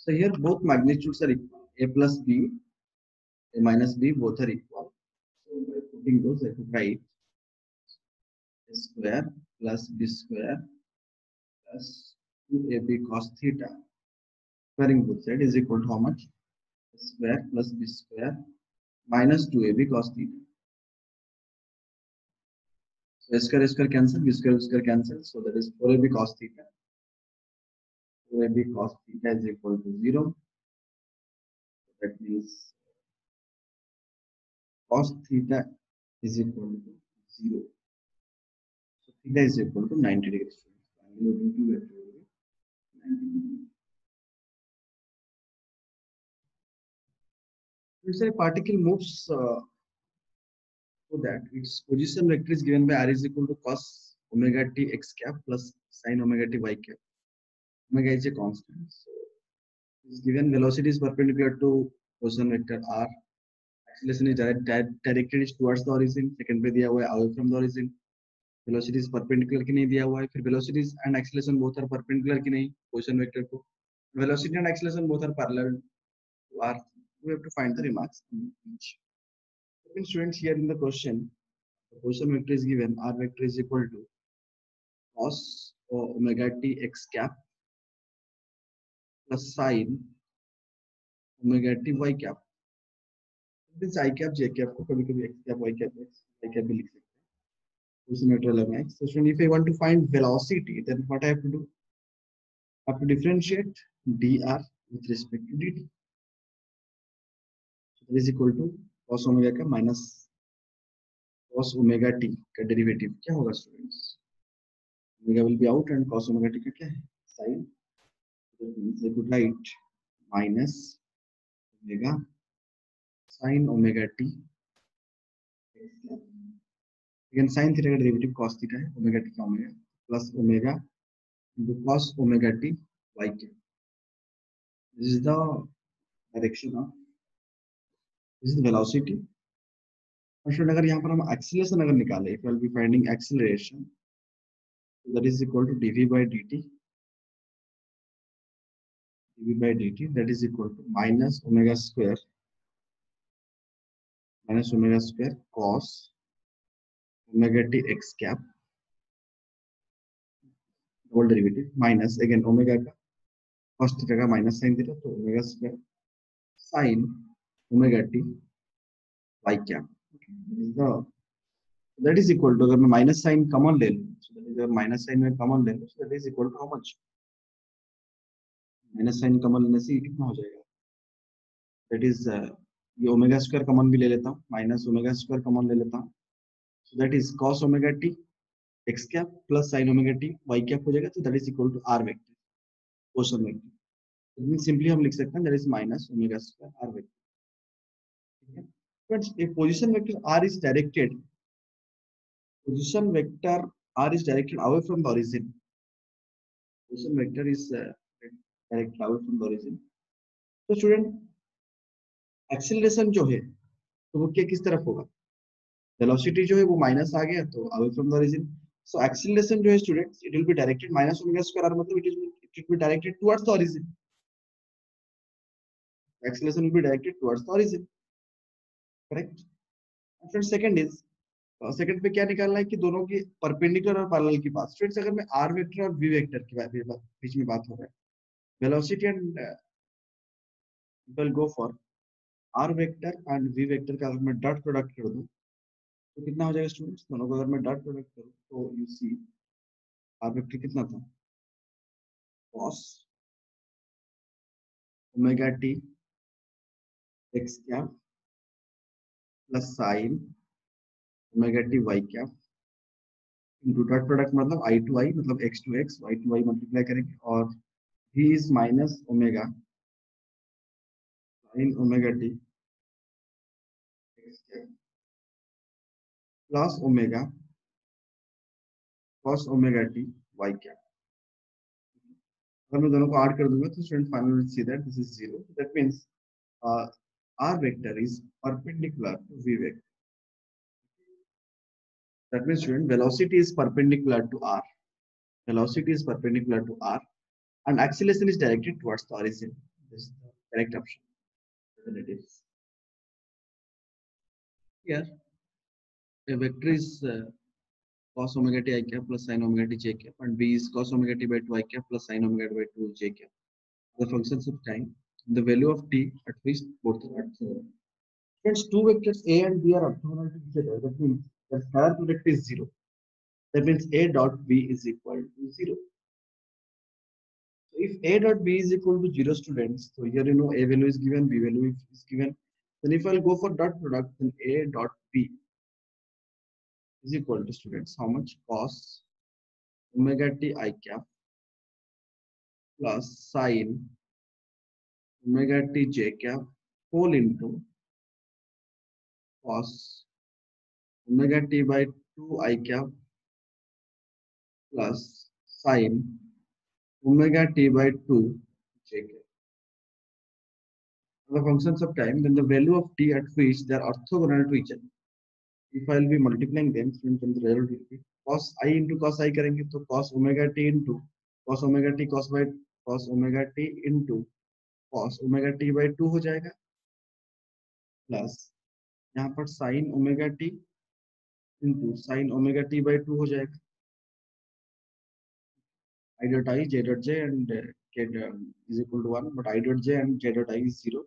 So here both magnitudes are equal. A plus b, a minus b, both are equal. So by putting those, I could write a square plus b square plus 2ab cos theta squaring both sides is equal to how much? A square plus b square minus 2ab cos theta. So a square cancel, b square cancel. So that is 4ab cos theta. 4ab cos theta is equal to 0. That means cos theta is equal to 0. So theta is equal to 90 degrees. I'm moving to 90 degrees. Let's say a particle moves so that its position vector is given by r is equal to cos omega t x cap plus sin omega t y cap. Omega is a constant. So it's given velocity is perpendicular to position vector r. Acceleration is directed towards the origin. Second पे दिया हुआ है away from the origin. Velocity is perpendicular कि नहीं दिया हुआ है. फिर velocities and acceleration both are perpendicular कि नहीं position vector को. Velocity and acceleration both are parallel to r. We have to find the remarks in each. Students, here in the question, the position vector is given. R vector is equal to cos omega t x cap plus sin omega t y cap. This I cap j cap को कभी कभी x cap y cap y cap भी लिख सकते हैं. Position vector अलग है. So student, if I want to find velocity, then what I have to do? I have to differentiate dr with respect to dt. So that is equal to cos omega का minus cos omega t का derivative क्या होगा students? Omega will be out and cos omega t का क्या है? Sin. That means I could write minus omega sin omega t. Again, sin theta का derivative cos theta है, omega t का omega plus omega into cos omega t y cap. This is the direction of, this is the velocity. और फिर अगर यहाँ पर हम acceleration अगर निकालें, if we will be finding acceleration, so that is equal to dv by dt. dv by dt that is equal to minus omega square cos omega t x cap double derivative minus again omega का cos theta का minus sin theta तो omega square sin omega t y cap. That is equal to, अगर मैं minus sign common ले लूँ, so that is अगर minus sign में common ले लूँ, so that is equal to how much? Minus sign common लेने से कितना हो जाएगा? That is ये omega square common भी ले लेता हूँ, minus omega square common ले लेता हूँ, so that is cos omega t x cap plus sin omega t y cap हो जाएगा, so that is equal to r vector, position vector. So simply हम लिख सकते हैं that is minus omega square r vector. But if position vector r is directed, position vector r is directed away from the origin. Position vector is directed away from the origin. So student, acceleration जो है तो वो क्या किस तरफ होगा? Velocity जो है वो minus आ गया तो away from the origin. So acceleration जो है students, it will be directed minus omega square r मतलब it will be directed towards the origin. Acceleration will be directed towards the origin. Correct? And second is, second पे क्या निकालना है कि दोनों की परपेंडिकुलर और पैरेलल की बात. स्टूडेंट्स, अगर मैं आर वेक्टर और वी वेक्टर की बीच में बात हो रहा है, velocity and will go for r vector and v vector का अगर मैं डॉट प्रोडक्ट कर दूं तो कितना हो जाएगा स्टूडेंट्स? दोनों को अगर मैं डॉट प्रोडक्ट करूं तो यू सी आर वेक्टर कितना था? cos omega t x cap plus sin omega t y cap into dot product मतलब i टू i मतलब x to x y to y multiply करेंगे और v is minus omega sin omega t x cap plus omega cos omega t y cap. अगर मैं दोनों को add कर दूंगा तो student finally see that this is 0. That means r vector is perpendicular to v vector. That means student, velocity is perpendicular to r. Velocity is perpendicular to r and acceleration is directed towards the origin. This is the correct option. Alternatives. Here, a vector is cos omega t I cap plus sin omega t j cap, and B is cos omega t by 2 I cap plus sin omega t by 2 j cap. The functions of time, the value of t at which both are orthogonal. Hence, two vectors A and B are orthogonal to each other. That means the scalar product is 0. That means A dot B is equal to 0. So if A dot B is equal to 0, students, so here you know A value is given, B value is given. Then if I'll go for dot product, then A dot B is equal to, students, how much? Cos omega t I cap plus sin omega t j cap whole into cos omega t by 2 I cap plus sin omega t by 2 j cap. The functions of time, then the value of t at which they are orthogonal to each other. If I'll be multiplying them, then the result will be cos I into cos I करेंगे तो cos omega t into cos omega t cos omega t into cos omega t by 2 हो जाएगा, plus यहाँ पर sin omega t into sin omega t by 2 हो जाएगा. I dot I, j dot j and k is equal to 1, but I dot j and j dot I is 0.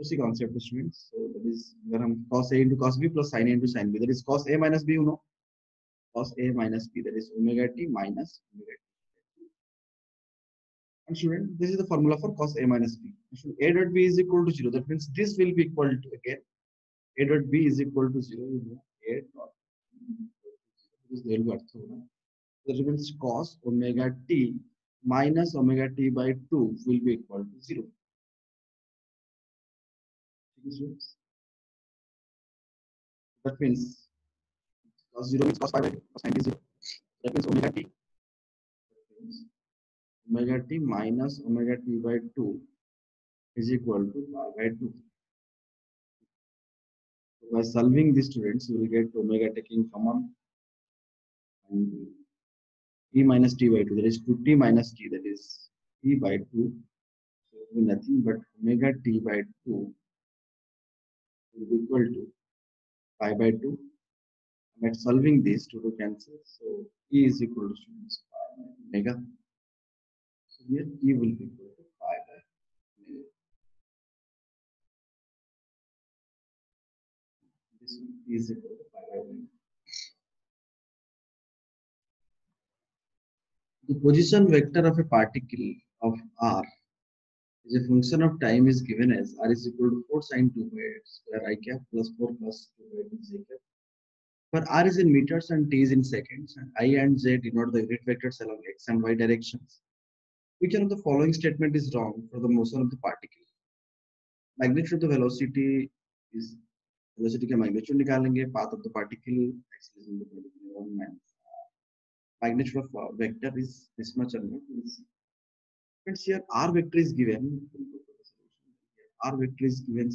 उसी concept students. So that is अगर हम cos A into cos B plus sin A into sin B, that is cos A minus B, you know, cos A minus B, that is omega t minus omega t. And student, this is the formula for cos A minus B. A dot B is equal to 0. That means this will be equal to, again, A dot B is equal to 0. You know, A dot B is equal to 0. That means cos omega t minus omega t by 2 will be equal to 0. That means cos 0 means cos pi by 2, cos 90 is 0. That means omega t minus omega t by 2 is equal to pi by 2. So by solving these, students, you will get omega taking common and t minus t by 2, that is 2t minus t, that is t by 2. So it will be nothing but omega t by 2 will be equal to pi by 2. By solving this, 2 to cancel, so e is equal to, students, pi by omega. So here e will be equal to pi by omega. This one is equal to pi by omega. The position vector of a particle of r is a function of time is given as r is equal to 4 sin 2 pi square I cap plus 4 plus 2 pi j cap. For r is in meters and t is in seconds, and I and j denote the unit vectors along x and y directions. Which one of the following statement is wrong for the motion of the particle? Magnitude of the velocity is velocity का magnitude निकालेंगे, path of the particle, acceleration of the particle, magnitude of vector is this much and not. Friends, here r vector is given. R vector is given,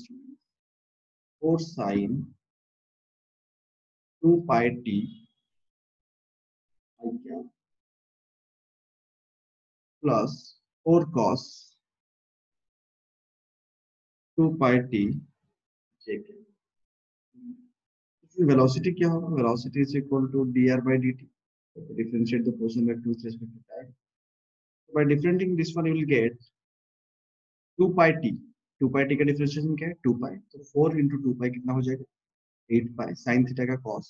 4 sin 2 pi t I cap plus 4 cos 2 pi t j cap. Velocity क्या होगा? Velocity is equal to dr by dt. Differentiate the portion vector with respect to time. By differentiating this one, you will get 2 pi t. 2 pi t का differentiation क्या है? 2 pi. तो 4 into 2 pi कितना हो जाएगा? 8 pi. Sin theta का cos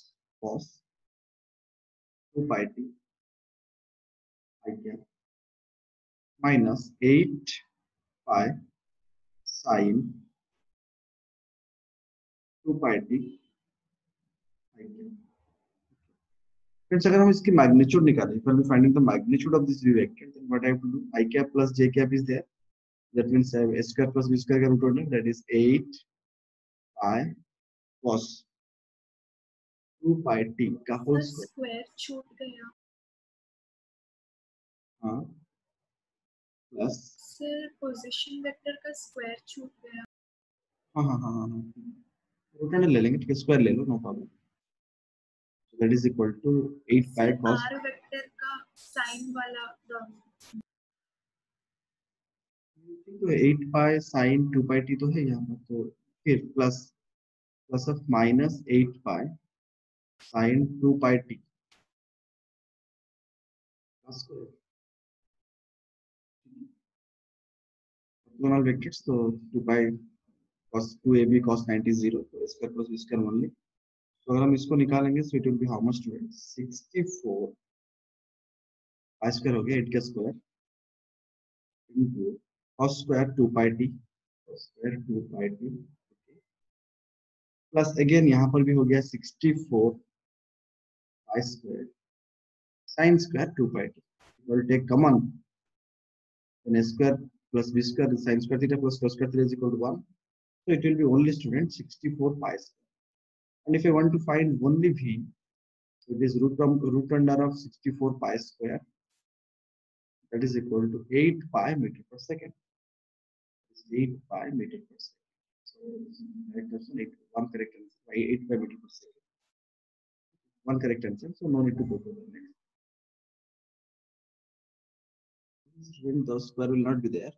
2 pi t I cap minus 8 pi sin 2 pi t I cap. Friends, अगर हम इसकी magnitude निकालें, if I'm finding the magnitude of this vector, then what I have to do? I cap plus j cap is there. That means I have a square plus b square का root order, that is 8 pi cos 2 pi t का whole square. Square छूट गया हाँ plus sir, position vector का square छूट गया. हाँ हाँ हाँ हाँ रूट अंडर ले लेंगे, ठीक है, स्क्वायर ले लो, no problem. That is equal to 8 pi cos R vector का साइन वाला टर्म. तो 8 पाई साइन 2 पाई टी तो है यहाँ पर, तो फिर plus plus of minus 8 pi sine 2 pi t orthogonal vectors, तो 2 पाई cos 2ab cos 90 0, तो square plus B square only. तो अगर हम इसको निकालेंगे तो it will be how much student, 64 pi square हो गया 8 का स्क्वायर into cos square 2 pi t, cos square 2 pi t plus again यहाँ पर भी हो गया 64 pi square sin square 2 pi T, will take common, then a square plus b square is sin square theta plus cos square theta is equal to 1. So it will be only student 64 pi square. And if I want to find only v, so it is root under of 64 pi square, that is equal to 8 pi meter per second. It's 8 pi meter per second. So correct answer, one correct answer, 8 pi meter per second. One correct answer, so no need to go to the next. Student, the square will not be there.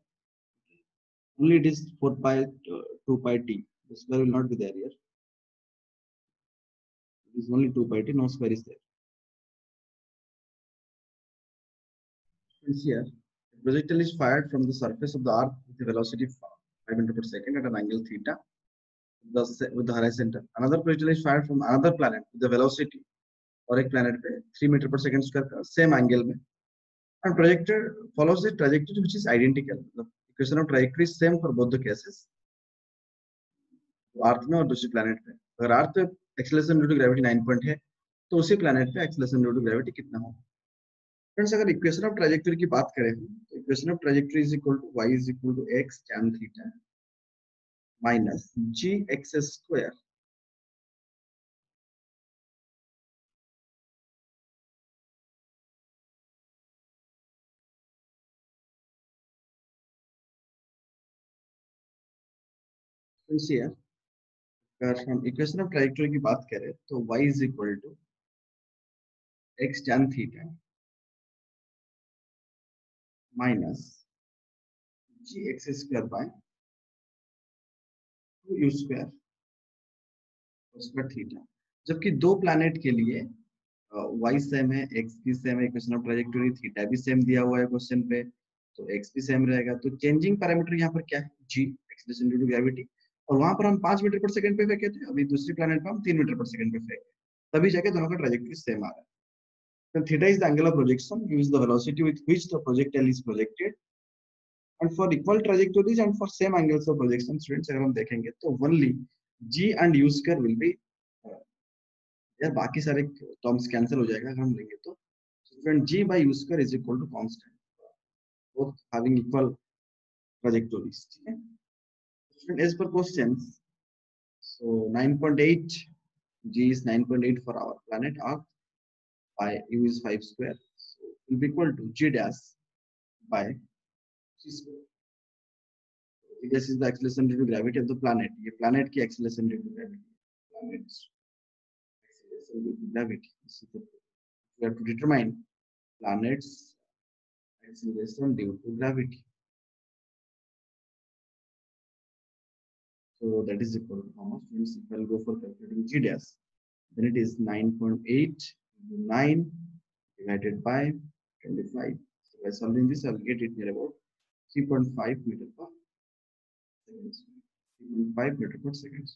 Only it is 4 pi 2 pi t. The square will not be there here. It is only 2 pi t, no square is there. Since here, the projectile is fired from the surface of the earth with a velocity 5 meters per second at an angle theta with the horizontal. Another projectile is fired from another planet with the velocity और एक planet पे 3 meter per second square का same angle में, and projector follows the trajectory which is identical. The equation of trajectory is same for both the cases. अर्थ में और दूसरी planet पे, अगर अर्थ पे acceleration due to gravity 9 point है, तो उसी planet पे acceleration due to gravity कितना होगा? फ्रेंड्स, अगर इक्वेशन ऑफ ट्रैजेक्टरी की बात करें तो equation of trajectory is equal to y is equal to x tan theta minus g x square अगर हम इक्वेशन ऑफ ट्रैजेक्टरी की बात करें तो y is equal to x tan theta minus g x square by 2 u square square theta, जबकि दो planet के लिए y सेम है, x भी सेम है, इक्वेशन ऑफ ट्रैजेक्टरी थीटा भी सेम दिया हुआ है क्वेश्चन पे, तो x भी सेम रहेगा। तो चेंजिंग पैरामीटर यहाँ पर क्या है, g acceleration due to gravity, और वहां पर हम 5 मीटर पर सेकंड पे फेंके थे, अभी दूसरी प्लैनेट पे हम 3 मीटर पर सेकंड पे फेंके, तभी जाके दोनों का ट्रैजेक्टरी सेम आ रहा है। तो theta is the angle of projection, u is the velocity with which the projectile is projected, and for equal trajectories and for same angles of projection students अगर हम देखेंगे तो only g and u square will be, यार बाकी सारे terms cancel हो जाएगा अगर हम लेंगे तो student g by u square is equal to constant, both having equal trajectories, ठीक है student. as per questions, so 9.8 g is 9.8 for our planet earth by u is 5 square, so it will be equal to g dash by c square. This is the acceleration due to gravity of the planet, ये planet की acceleration due to gravity, planet's acceleration due to gravity, this is the, we have to determine planet's acceleration due to gravity. So that is equal to how much? Means if I'll go for calculating g dash, then it is 9.8 into 9 divided by 25. So by solving this, I'll get it near about 3.5 meter per second. 3.5 meter per second.